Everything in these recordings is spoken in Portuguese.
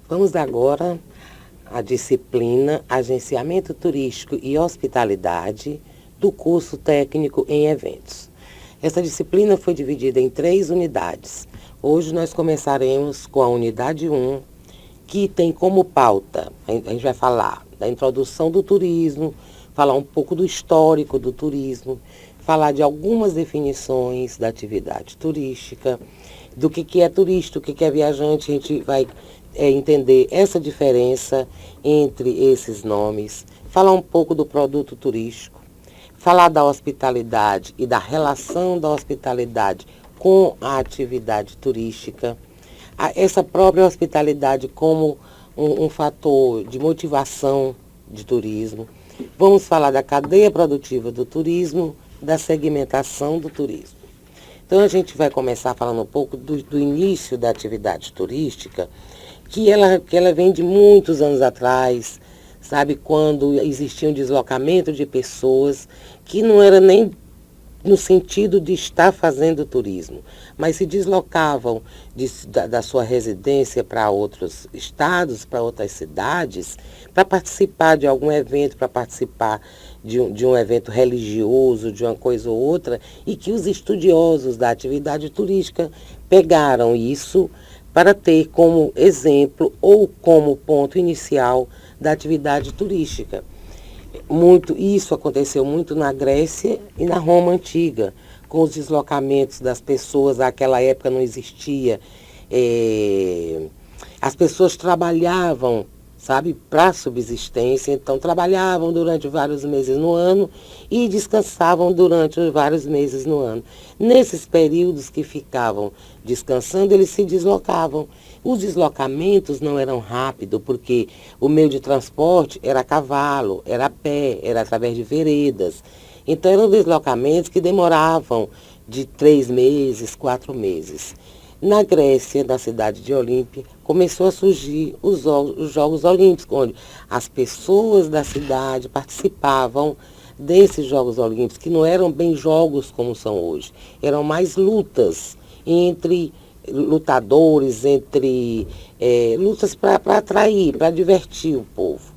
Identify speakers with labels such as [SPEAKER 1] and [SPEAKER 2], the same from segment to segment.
[SPEAKER 1] Vamos agora à disciplina Agenciamento Turístico e Hospitalidade do curso técnico em eventos. Essa disciplina foi dividida em 3 unidades. Hoje nós começaremos com a unidade 1, que tem como pauta, a gente vai falar da introdução do turismo, falar um pouco do histórico do turismo, falar de algumas definições da atividade turística, do que é turista, o que é viajante. A gente vai entender essa diferença entre esses nomes, falar um pouco do produto turístico, falar da hospitalidade e da relação da hospitalidade com a atividade turística, essa própria hospitalidade como um fator de motivação de turismo. Vamos falar da cadeia produtiva do turismo, da segmentação do turismo. Então a gente vai começar falando um pouco do início da atividade turística, que ela vem de muitos anos atrás, sabe, quando existia um deslocamento de pessoas que não era nem no sentido de estar fazendo turismo, mas se deslocavam da sua residência para outros estados, para outras cidades, para participar de algum evento, para participar de um evento religioso, de uma coisa ou outra, e que os estudiosos da atividade turística pegaram isso para ter como exemplo ou como ponto inicial da atividade turística. Isso aconteceu muito na Grécia e na Roma Antiga, com os deslocamentos das pessoas. Naquela época não existia. As pessoas trabalhavam, sabe, para subsistência, então trabalhavam durante vários meses no ano e descansavam durante vários meses no ano. Nesses períodos que ficavam descansando, eles se deslocavam. Os deslocamentos não eram rápidos, porque o meio de transporte era a cavalo, era a pé, era através de veredas. Então eram deslocamentos que demoravam de 3 meses, 4 meses. Na Grécia, na cidade de Olímpia, começou a surgir os Jogos Olímpicos, onde as pessoas da cidade participavam desses Jogos Olímpicos, que não eram bem jogos como são hoje, eram mais lutas entre lutadores, entre lutas para atrair, para divertir o povo.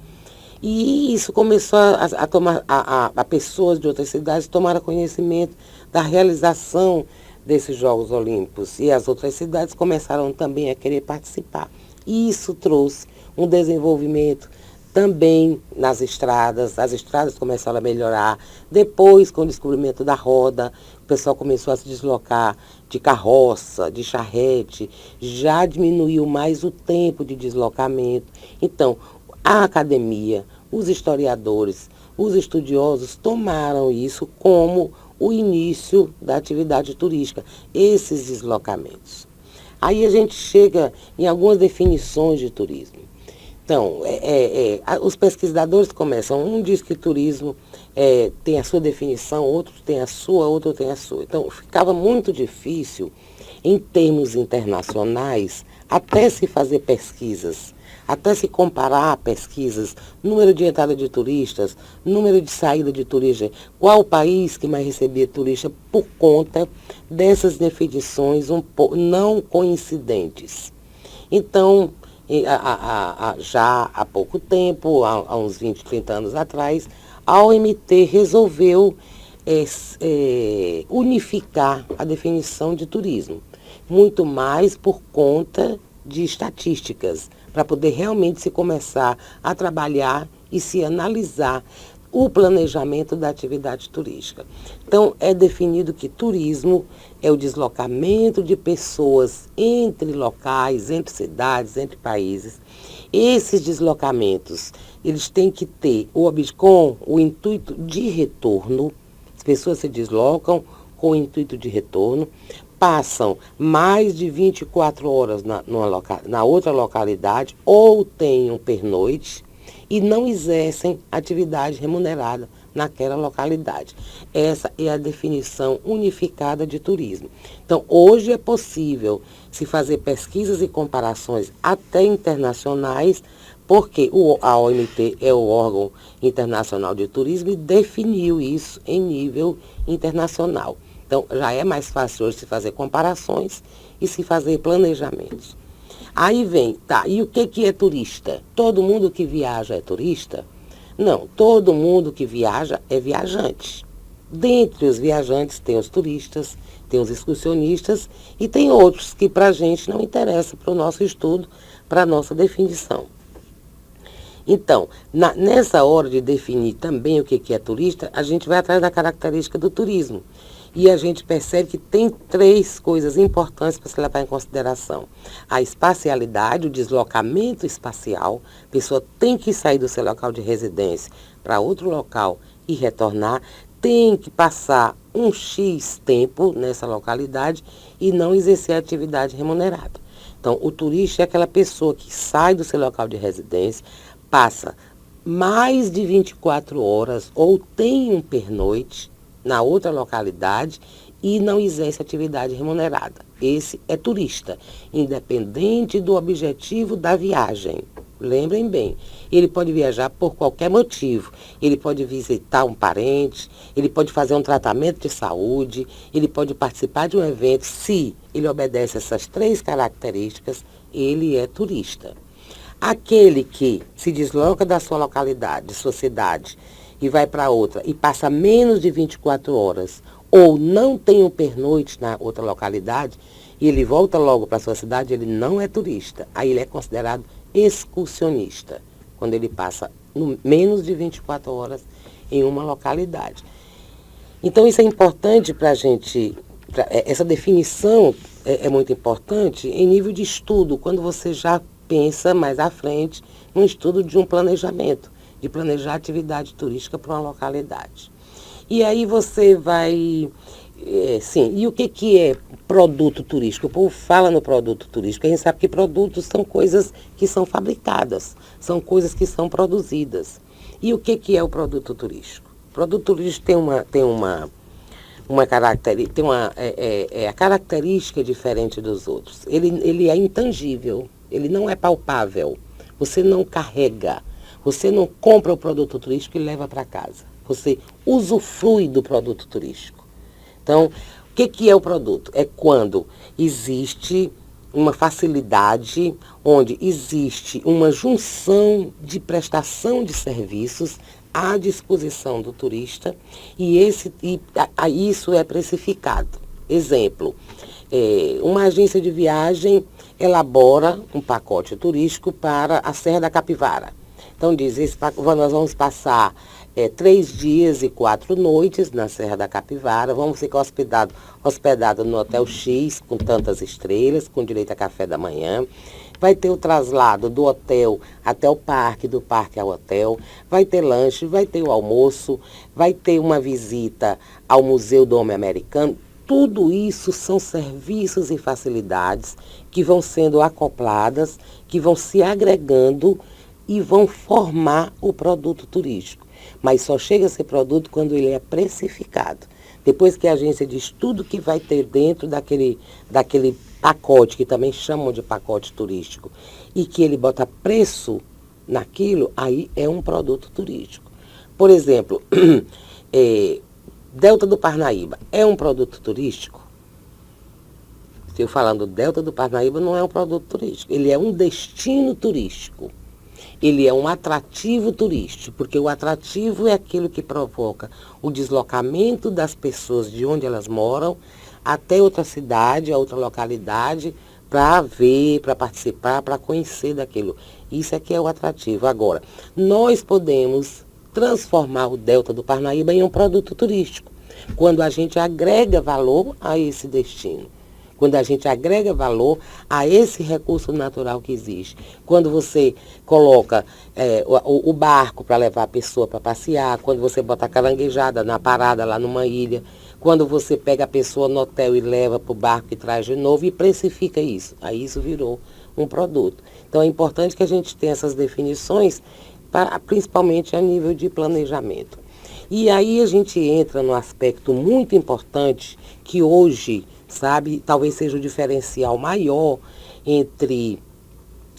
[SPEAKER 1] E isso começou a tomar, a pessoas de outras cidades tomaram conhecimento da realização desses Jogos Olímpicos, e as outras cidades começaram também a querer participar. E isso trouxe um desenvolvimento também nas estradas. As estradas começaram a melhorar. Depois, com o descobrimento da roda, o pessoal começou a se deslocar de carroça, de charrete, já diminuiu mais o tempo de deslocamento. Então, a academia, os historiadores, os estudiosos tomaram isso como o início da atividade turística, esses deslocamentos. Aí a gente chega em algumas definições de turismo. Então, os pesquisadores começam, um diz que turismo tem a sua definição, outro tem a sua, outro tem a sua. Então, ficava muito difícil, em termos internacionais, até se fazer pesquisas, até se comparar pesquisas, número de entrada de turistas, número de saída de turistas, qual o país que mais recebia turista, por conta dessas definições não coincidentes. Então, já há pouco tempo, há uns 20, 30 anos atrás, a OMT resolveu unificar a definição de turismo, muito mais por conta de estatísticas, para poder realmente se começar a trabalhar e se analisar o planejamento da atividade turística. Então, é definido que turismo é o deslocamento de pessoas entre locais, entre cidades, entre países. Esses deslocamentos, eles têm que ter com o intuito de retorno. As pessoas se deslocam com o intuito de retorno, passam mais de 24 horas na outra localidade ou têm um pernoite e não exercem atividade remunerada naquela localidade. Essa é a definição unificada de turismo. Então, hoje é possível se fazer pesquisas e comparações até internacionais, porque a OMT é o órgão internacional de turismo e definiu isso em nível internacional. Então, já é mais fácil hoje se fazer comparações e se fazer planejamentos. Aí vem, tá, e o que é turista? Todo mundo que viaja é turista? Não, todo mundo que viaja é viajante. Dentre os viajantes tem os turistas, tem os excursionistas e tem outros que para a gente não interessa para o nosso estudo, para a nossa definição. Então, nessa hora de definir também o que é turista, a gente vai atrás da característica do turismo. E a gente percebe que tem 3 coisas importantes para se levar em consideração. A espacialidade, o deslocamento espacial. A pessoa tem que sair do seu local de residência para outro local e retornar. Tem que passar um X tempo nessa localidade e não exercer atividade remunerada. Então, o turista é aquela pessoa que sai do seu local de residência, passa mais de 24 horas ou tem um pernoite na outra localidade e não exerce atividade remunerada. Esse é turista, independente do objetivo da viagem. Lembrem bem, ele pode viajar por qualquer motivo. Ele pode visitar um parente, ele pode fazer um tratamento de saúde, ele pode participar de um evento. Se ele obedece essas 3 características, ele é turista. Aquele que se desloca da sua localidade, de sua cidade, e vai para outra e passa menos de 24 horas, ou não tem um pernoite na outra localidade, e ele volta logo para a sua cidade, ele não é turista. Aí ele é considerado excursionista, quando ele passa menos de 24 horas em uma localidade. Então isso é importante para a gente, essa definição é muito importante em nível de estudo, quando você já pensa mais à frente no estudo de um planejamento, de planejar atividade turística para uma localidade. E aí você vai, e o que é produto turístico? O povo fala no produto turístico, a gente sabe que produtos são coisas que são fabricadas, são coisas que são produzidas. E o que é o produto turístico? O produto turístico tem a característica diferente dos outros. Ele é intangível, ele não é palpável, você não carrega. Você não compra o produto turístico e leva para casa. Você usufrui do produto turístico. Então, o que é o produto? É quando existe uma facilidade, onde existe uma junção de prestação de serviços à disposição do turista e isso é precificado. Exemplo, uma agência de viagem elabora um pacote turístico para a Serra da Capivara. Então diz, nós vamos passar 3 dias e 4 noites na Serra da Capivara, vamos ficar hospedado no Hotel X, com tantas estrelas, com direito a café da manhã. Vai ter o traslado do hotel até o parque, do parque ao hotel, vai ter lanche, vai ter o almoço, vai ter uma visita ao Museu do Homem Americano. Tudo isso são serviços e facilidades que vão sendo acopladas, que vão se agregando e vão formar o produto turístico. Mas só chega a ser produto quando ele é precificado. Depois que a agência diz tudo que vai ter dentro daquele pacote, que também chamam de pacote turístico, e que ele bota preço naquilo, aí é um produto turístico. Por exemplo, Delta do Parnaíba é um produto turístico? Estou falando, Delta do Parnaíba não é um produto turístico, ele é um destino turístico. Ele é um atrativo turístico, porque o atrativo é aquilo que provoca o deslocamento das pessoas de onde elas moram até outra cidade, a outra localidade, para ver, para participar, para conhecer daquilo. Isso é que é o atrativo. Agora, nós podemos transformar o Delta do Parnaíba em um produto turístico, quando a gente agrega valor a esse destino. Quando a gente agrega valor a esse recurso natural que existe. Quando você coloca o barco para levar a pessoa para passear, quando você bota a caranguejada na parada lá numa ilha, quando você pega a pessoa no hotel e leva para o barco e traz de novo e precifica isso. Aí isso virou um produto. Então é importante que a gente tenha essas definições, principalmente a nível de planejamento. E aí a gente entra no aspecto muito importante que hoje, sabe, talvez seja o diferencial maior entre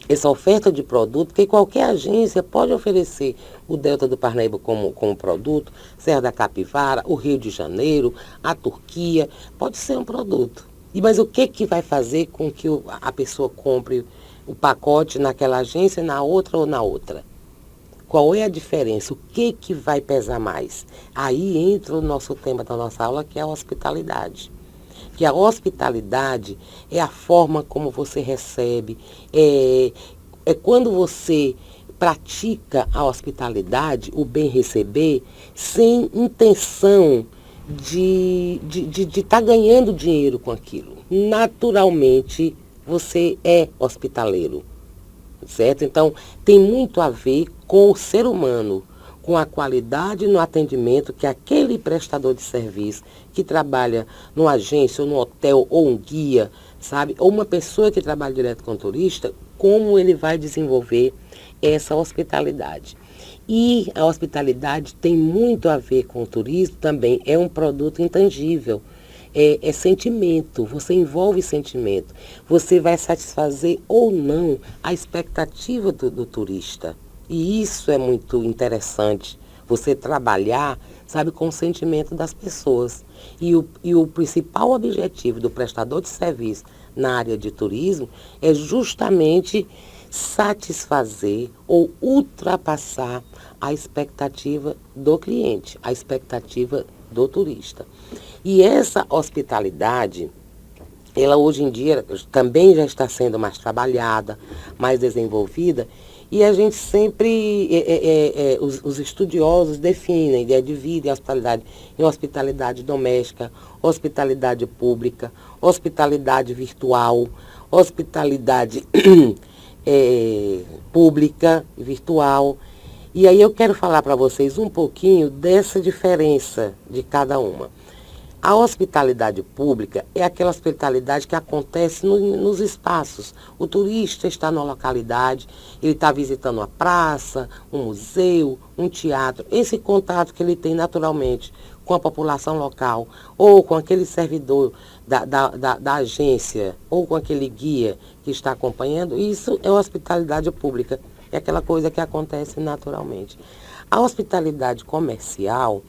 [SPEAKER 1] essa oferta de produto, porque qualquer agência pode oferecer o Delta do Parnaíba como produto, Serra da Capivara, o Rio de Janeiro, a Turquia, pode ser um produto. Mas o que vai fazer com que a pessoa compre o pacote naquela agência, na outra ou na outra? Qual é a diferença? O que vai pesar mais? Aí entra o nosso tema da nossa aula, que é a hospitalidade. Que a hospitalidade é a forma como você recebe, é quando você pratica a hospitalidade, o bem receber, sem intenção de estar ganhando dinheiro com aquilo. Naturalmente, você é hospitaleiro, certo? Então, tem muito a ver com o ser humano, com a qualidade no atendimento que aquele prestador de serviço que trabalha numa agência ou no hotel ou um guia, sabe? Ou uma pessoa que trabalha direto com o turista, como ele vai desenvolver essa hospitalidade. E a hospitalidade tem muito a ver com o turismo também, é um produto intangível. É sentimento, você envolve sentimento. Você vai satisfazer ou não a expectativa do turista. E isso é muito interessante, você trabalhar, sabe, com o sentimento das pessoas. E o principal objetivo do prestador de serviço na área de turismo é justamente satisfazer ou ultrapassar a expectativa do cliente, a expectativa do turista. E essa hospitalidade, ela hoje em dia também já está sendo mais trabalhada, mais desenvolvida, e a gente sempre, os estudiosos definem, dividem a hospitalidade em hospitalidade doméstica, hospitalidade pública, hospitalidade virtual, hospitalidade pública e virtual. E aí eu quero falar para vocês um pouquinho dessa diferença de cada uma. A hospitalidade pública é aquela hospitalidade que acontece nos espaços. O turista está numa localidade, ele está visitando uma praça, um museu, um teatro. Esse contato que ele tem naturalmente com a população local, ou com aquele servidor da agência, ou com aquele guia que está acompanhando, isso é hospitalidade pública. É aquela coisa que acontece naturalmente. A hospitalidade comercial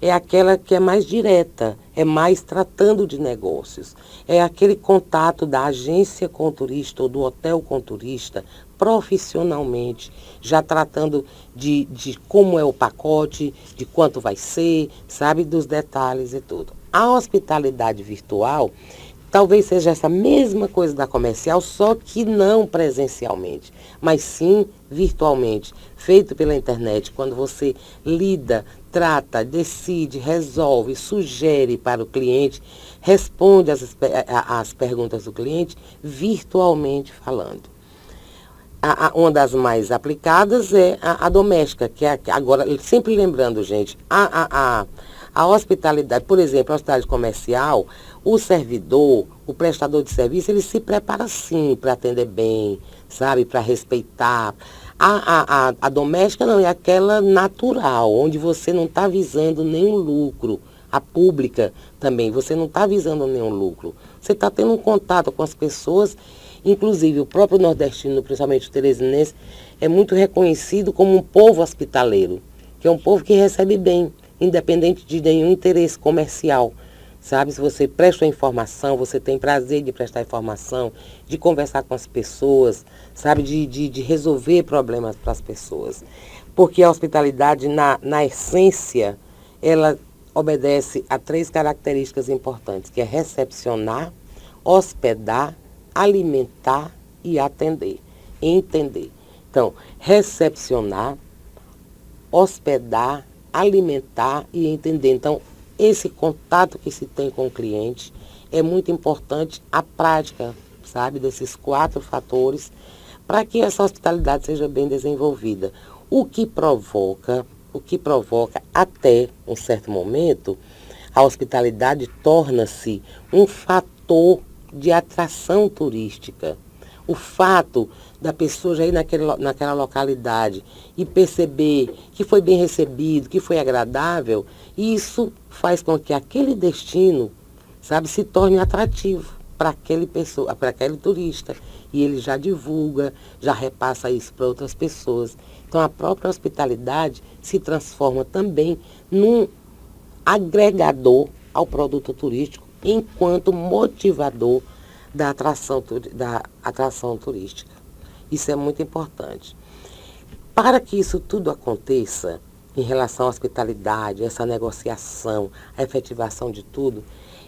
[SPEAKER 1] é aquela que é mais direta, é mais tratando de negócios. É aquele contato da agência com o turista ou do hotel com o turista profissionalmente, já tratando de como é o pacote, de quanto vai ser, sabe, dos detalhes e tudo. A hospitalidade virtual talvez seja essa mesma coisa da comercial, só que não presencialmente, mas sim virtualmente, feito pela internet, quando você lida, trata, decide, resolve, sugere para o cliente, responde às perguntas do cliente, virtualmente falando. Uma das mais aplicadas é a doméstica, que é agora, sempre lembrando, gente, a hospitalidade, por exemplo, a hospitalidade comercial, o servidor, o prestador de serviço, ele se prepara sim para atender bem, sabe, para respeitar. A doméstica não, é aquela natural, onde você não está visando nenhum lucro. A pública também, você não está visando nenhum lucro. Você está tendo um contato com as pessoas, inclusive o próprio nordestino, principalmente o teresinense, é muito reconhecido como um povo hospitaleiro, que é um povo que recebe bem, independente de nenhum interesse comercial. Sabe, se você presta informação, você tem prazer de prestar informação, de conversar com as pessoas, sabe, de resolver problemas para as pessoas. Porque a hospitalidade, na essência, ela obedece a 3 características importantes, que é recepcionar, hospedar, alimentar e atender, entender. Então, recepcionar, hospedar, alimentar e entender. Então, esse contato que se tem com o cliente é muito importante, a prática, sabe, desses 4 fatores, para que essa hospitalidade seja bem desenvolvida. O que provoca até um certo momento, a hospitalidade torna-se um fator de atração turística. O fato da pessoa já ir naquela localidade e perceber que foi bem recebido, que foi agradável, isso faz com que aquele destino, sabe, se torne atrativo para aquele turista. E ele já divulga, já repassa isso para outras pessoas. Então a própria hospitalidade se transforma também num agregador ao produto turístico, enquanto motivador da atração turística. Isso é muito importante. Para que isso tudo aconteça, em relação à hospitalidade, essa negociação, a efetivação de tudo,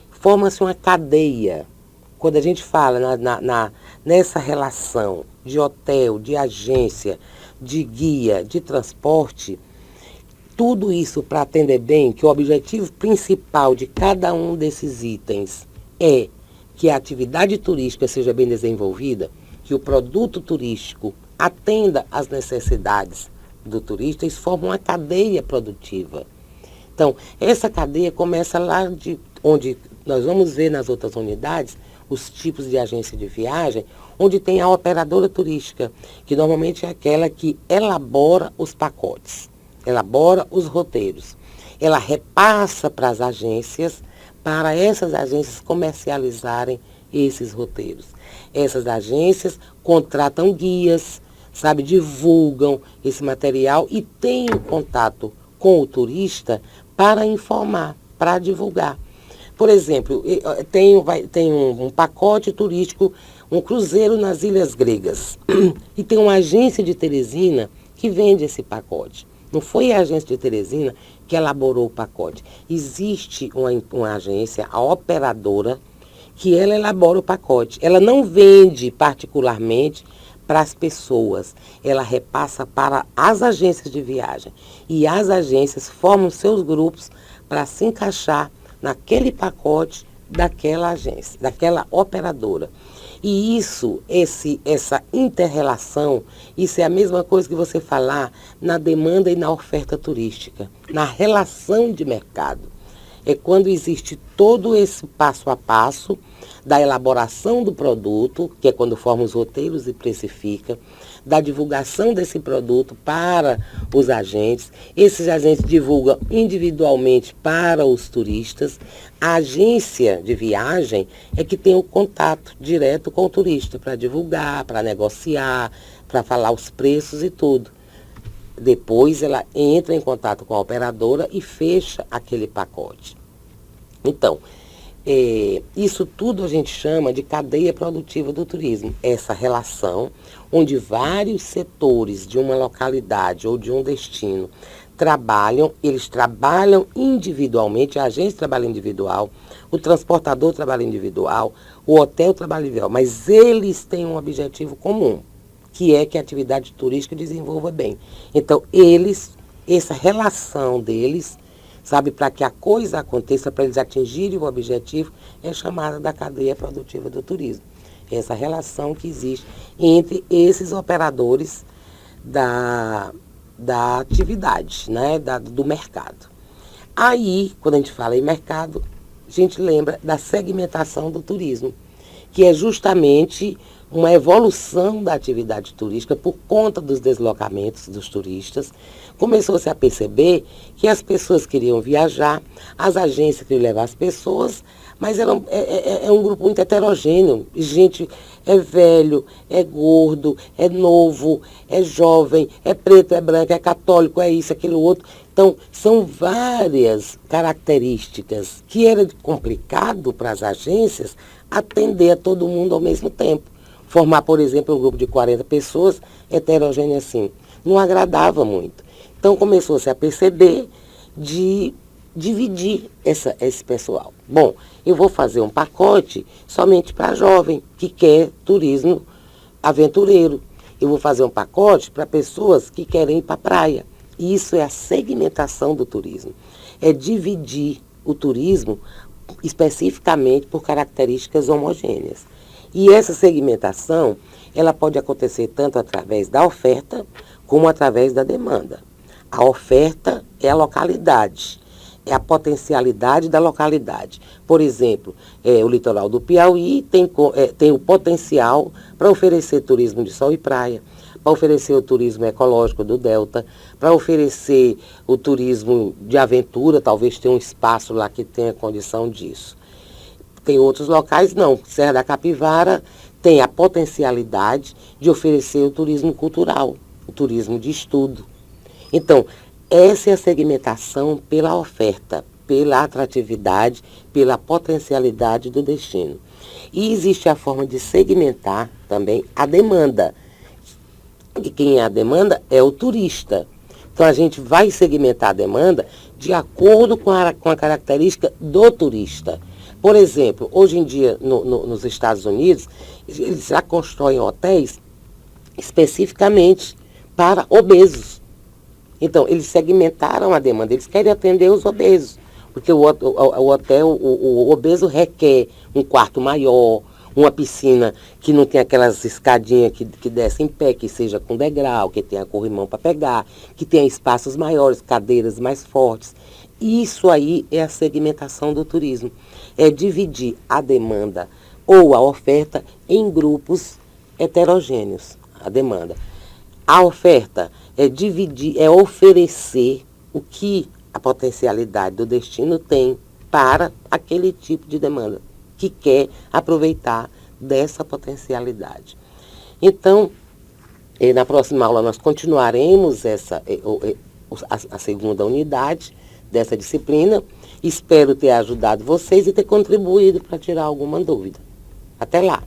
[SPEAKER 1] forma-se uma cadeia. Quando a gente fala nessa relação de hotel, de agência, de guia, de transporte, tudo isso para atender bem, que o objetivo principal de cada um desses itens é que a atividade turística seja bem desenvolvida, que o produto turístico atenda às necessidades do turista, isso forma uma cadeia produtiva. Então, essa cadeia começa lá de onde nós vamos ver nas outras unidades os tipos de agência de viagem, onde tem a operadora turística, que normalmente é aquela que elabora os pacotes, elabora os roteiros. Ela repassa para as agências, para essas agências comercializarem esses roteiros. Essas agências contratam guias, sabe, divulgam esse material e têm contato com o turista para informar, para divulgar. Por exemplo, tem um pacote turístico, um cruzeiro nas Ilhas Gregas. E tem uma agência de Teresina que vende esse pacote. Não foi a agência de Teresina que elaborou o pacote. Existe uma agência, a operadora, que ela elabora o pacote. Ela não vende particularmente para as pessoas. Ela repassa para as agências de viagem. E as agências formam seus grupos para se encaixar naquele pacote daquela agência, daquela operadora. E essa inter-relação, isso é a mesma coisa que você falar na demanda e na oferta turística, na relação de mercado. É quando existe todo esse passo a passo da elaboração do produto, que é quando forma os roteiros e precifica, da divulgação desse produto para os agentes. Esses agentes divulgam individualmente para os turistas. A agência de viagem é que tem o contato direto com o turista para divulgar, para negociar, para falar os preços e tudo. Depois ela entra em contato com a operadora e fecha aquele pacote. Então, isso tudo a gente chama de cadeia produtiva do turismo. Essa relação onde vários setores de uma localidade ou de um destino eles trabalham individualmente, a agência trabalha individual, o transportador trabalha individual, o hotel trabalha individual, mas eles têm um objetivo comum, que é que a atividade turística desenvolva bem. Então, essa relação deles, sabe, para que a coisa aconteça, para eles atingirem o objetivo, é chamada da cadeia produtiva do turismo. Essa relação que existe entre esses operadores da atividade, né, do mercado. Aí, quando a gente fala em mercado, a gente lembra da segmentação do turismo, que é justamente uma evolução da atividade turística por conta dos deslocamentos dos turistas. Começou-se a perceber que as pessoas queriam viajar, as agências queriam levar as pessoas, mas é um grupo muito heterogêneo. Gente é velho, é gordo, é novo, é jovem, é preto, é branco, é católico, é isso, aquilo outro. Então, são várias características que era complicado para as agências atender a todo mundo ao mesmo tempo. Formar, por exemplo, um grupo de 40 pessoas, heterogêneo assim, não agradava muito. Então, começou-se a perceber de dividir esse pessoal. Bom, eu vou fazer um pacote somente para jovem que quer turismo aventureiro. Eu vou fazer um pacote para pessoas que querem ir para a praia. Isso é a segmentação do turismo. É dividir o turismo especificamente por características homogêneas. E essa segmentação, ela pode acontecer tanto através da oferta como através da demanda. A oferta é a localidade. é a potencialidade da localidade. Por exemplo, o litoral do Piauí tem o potencial para oferecer turismo de sol e praia, para oferecer o turismo ecológico do Delta, para oferecer o turismo de aventura, talvez tenha um espaço lá que tenha condição disso. Tem outros locais, não. Serra da Capivara tem a potencialidade de oferecer o turismo cultural, o turismo de estudo. Então, essa é a segmentação pela oferta, pela atratividade, pela potencialidade do destino. E existe a forma de segmentar também a demanda. E quem é a demanda é o turista. Então, a gente vai segmentar a demanda de acordo com a característica do turista. Por exemplo, hoje em dia, nos Estados Unidos, eles já constroem hotéis especificamente para obesos. Então, eles segmentaram a demanda, eles querem atender os obesos, porque o hotel, o obeso requer um quarto maior, uma piscina que não tem aquelas escadinhas que descem em pé, que seja com degrau, que tenha corrimão para pegar, que tenha espaços maiores, cadeiras mais fortes. Isso aí é a segmentação do turismo, é dividir a demanda ou a oferta em grupos heterogêneos, a demanda. A oferta é dividir, é oferecer o que a potencialidade do destino tem para aquele tipo de demanda que quer aproveitar dessa potencialidade. Então, na próxima aula nós continuaremos a segunda unidade dessa disciplina. Espero ter ajudado vocês e ter contribuído para tirar alguma dúvida. Até lá!